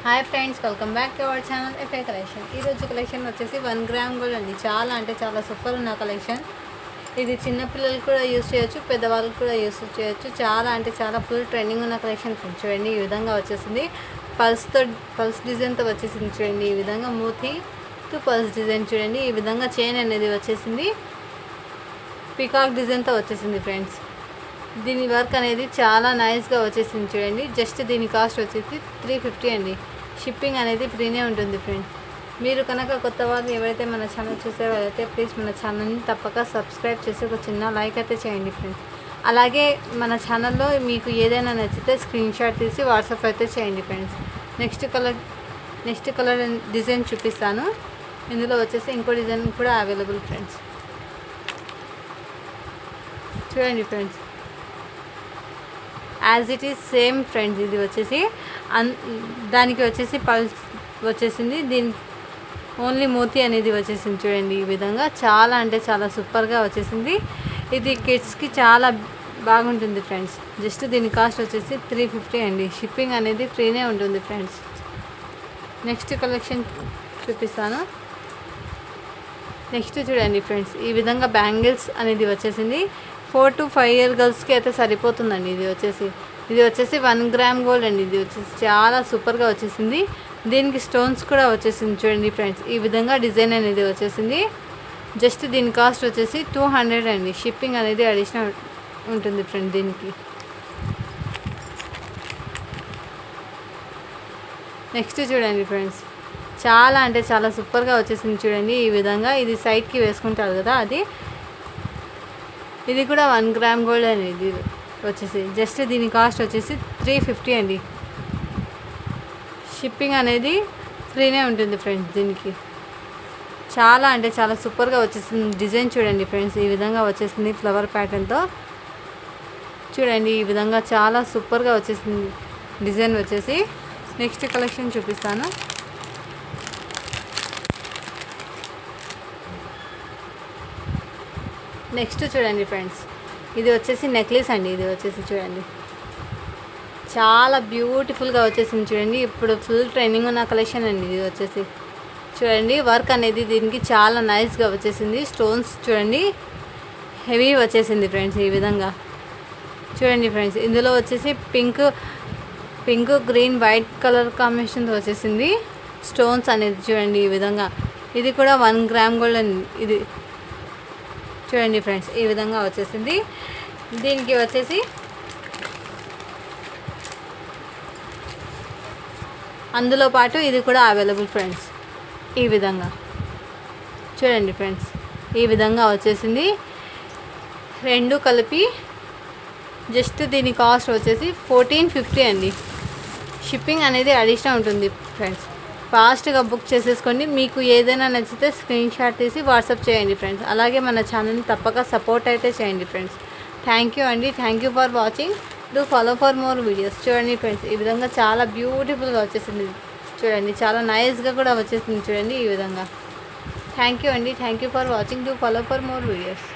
Hi friends, welcome back to our channel FA collection. ఈరోజు collection వచ్చేసి 1 gram gold అండి. చాలా అంటే చాలా సూపర్ ఉన్న కలెక్షన్. ఇది చిన్నపిల్లలు కూడా యూస్ చేయొచ్చు, పెద్దవాళ్ళకి కూడా యూస్ చేయొచ్చు. చాలా అంటే చాలా ఫుల్ ట్రెండింగ్ ఉన్న కలెక్షన్ చూడండి. ఈ విధంగా వచ్చేసింది పల్స్ డిజైన్తో వచ్చేసింది చూడండి. ఈ విధంగా మూతి టు పల్స్ డిజైన్ చూడండి. ఈ విధంగా చైన్ అనేది వచ్చేసింది పికాక్ డిజైన్తో వచ్చేసింది ఫ్రెండ్స్. దీని వర్క్ అనేది చాలా నైస్గా వచ్చేసింది చూడండి. జస్ట్ దీని కాస్ట్ వచ్చేసి 350 అండి. షిప్పింగ్ అనేది ఫ్రీనే ఉంటుంది ఫ్రెండ్స్. మీరు కనుక కొత్త వాళ్ళు ఎవరైతే మన ఛానల్ చూసేవారైతే ప్లీజ్ మన ఛానల్ని తప్పక సబ్స్క్రైబ్ చేసి ఒక చిన్న లైక్ అయితే చేయండి ఫ్రెండ్స్. అలాగే మన ఛానల్లో మీకు ఏదైనా నచ్చితే స్క్రీన్ షాట్ తీసి వాట్సాప్ అయితే చేయండి ఫ్రెండ్స్. నెక్స్ట్ కలర్ డిజైన్ చూపిస్తాను. ఇందులో వచ్చేసి ఇంకో డిజైన్ కూడా అవైలబుల్ ఫ్రెండ్స్. చూడండి friends, as it is same friends. ఇది వచ్చేసి దానికి వచ్చేసి పల్స్ వచ్చేసింది, దీనికి ఓన్లీ మోతీ అనేది వచ్చేసింది చూడండి. ఈ విధంగా చాలా అంటే చాలా సూపర్గా వచ్చేసింది. ఇది కిడ్స్కి చాలా బాగుంటుంది ఫ్రెండ్స్. జస్ట్ దీని కాస్ట్ వచ్చేసి 350 అండి. షిప్పింగ్ అనేది ఫ్రీనే ఉంటుంది ఫ్రెండ్స్. నెక్స్ట్ కలెక్షన్ చూపిస్తాను. నెక్స్ట్ చూడండి ఫ్రెండ్స్, ఈ విధంగా బ్యాంగిల్స్ అనేది వచ్చేసింది. 4 to 5 year గర్ల్స్కి అయితే సరిపోతుందండి. ఇది వచ్చేసి 1 గ్రామ్ గోల్డ్ అండి. ఇది వచ్చేసి చాలా సూపర్గా వచ్చేసింది. దీనికి స్టోన్స్ కూడా వచ్చేసింది చూడండి ఫ్రెండ్స్. ఈ విధంగా డిజైన్ అనేది వచ్చేసింది. జస్ట్ దీని కాస్ట్ వచ్చేసి 200 అండి. షిప్పింగ్ అనేది అడిషనల్ ఉంటుంది ఫ్రెండ్ దీనికి. నెక్స్ట్ చూడండి ఫ్రెండ్స్, చాలా అంటే చాలా సూపర్గా వచ్చేసింది చూడండి. ఈ విధంగా ఇది సైడ్కి వేసుకుంటారు కదా, ఇది కూడా 1 గ్రామ్ గోల్డ్ అనేది వచ్చేసి జస్ట్ దీని కాస్ట్ వచ్చేసి 350 అండి. షిప్పింగ్ అనేది ఫ్రీనే ఉంటుంది ఫ్రెండ్స్ దీనికి. చాలా అంటే చాలా సూపర్గా వచ్చేసింది. డిజైన్ చూడండి ఫ్రెండ్స్, ఈ విధంగా వచ్చేసింది ఫ్లవర్ ప్యాటర్న్తో చూడండి. ఈ విధంగా చాలా సూపర్గా వచ్చేసింది డిజైన్ వచ్చేసి. నెక్స్ట్ కలెక్షన్ చూపిస్తాను. నెక్స్ట్ చూడండి ఫ్రెండ్స్, ఇది వచ్చేసి నెక్లెస్ అండి. ఇది వచ్చేసి చూడండి, చాలా బ్యూటిఫుల్గా వచ్చేసింది చూడండి. ఇప్పుడు ఫుల్ ట్రెండింగ్ ఉన్న కలెక్షన్ అండి. ఇది వచ్చేసి చూడండి, వర్క్ అనేది దీనికి చాలా నైస్గా వచ్చేసింది. స్టోన్స్ చూడండి, హెవీ వచ్చేసింది ఫ్రెండ్స్. ఈ విధంగా చూడండి ఫ్రెండ్స్, ఇందులో వచ్చేసి పింక్ గ్రీన్ వైట్ కలర్ కాంబినేషన్తో వచ్చేసింది స్టోన్స్ అనేది చూడండి. ఈ విధంగా ఇది కూడా 1 గ్రామ్ గోల్డ్ అండి. ఇది చూడండి ఫ్రెండ్స్, ఈ విధంగా వచ్చేసింది. దీనికి వచ్చేసి అందులో పాటు ఇది కూడా అవైలబుల్ ఫ్రెండ్స్. ఈ విధంగా చూడండి ఫ్రెండ్స్, ఈ విధంగా వచ్చేసింది. రెండు కలిపి జస్ట్ దీని కాస్ట్ వచ్చేసి 1450 అండి. షిప్పింగ్ అనేది అడిషనల్ ఉంటుంది ఫ్రెండ్స్. ఫాస్ట్గా బుక్ చేసేసుకోండి. మీకు ఏదైనా నచ్చితే స్క్రీన్ షాట్ తీసి వాట్సాప్ చేయండి ఫ్రెండ్స్. అలాగే మన ఛానల్ని తప్పక సపోర్ట్ అయితే చేయండి ఫ్రెండ్స్. థ్యాంక్ యూ అండి. Thank you for watching. Do follow for more videos. చూడండి ఫ్రెండ్స్, ఈ విధంగా చాలా బ్యూటిఫుల్గా వచ్చేసింది చూడండి. చాలా నైస్గా కూడా వచ్చేసింది చూడండి. ఈ విధంగా థ్యాంక్ యూ అండి. Thank you for watching. Do follow for more videos.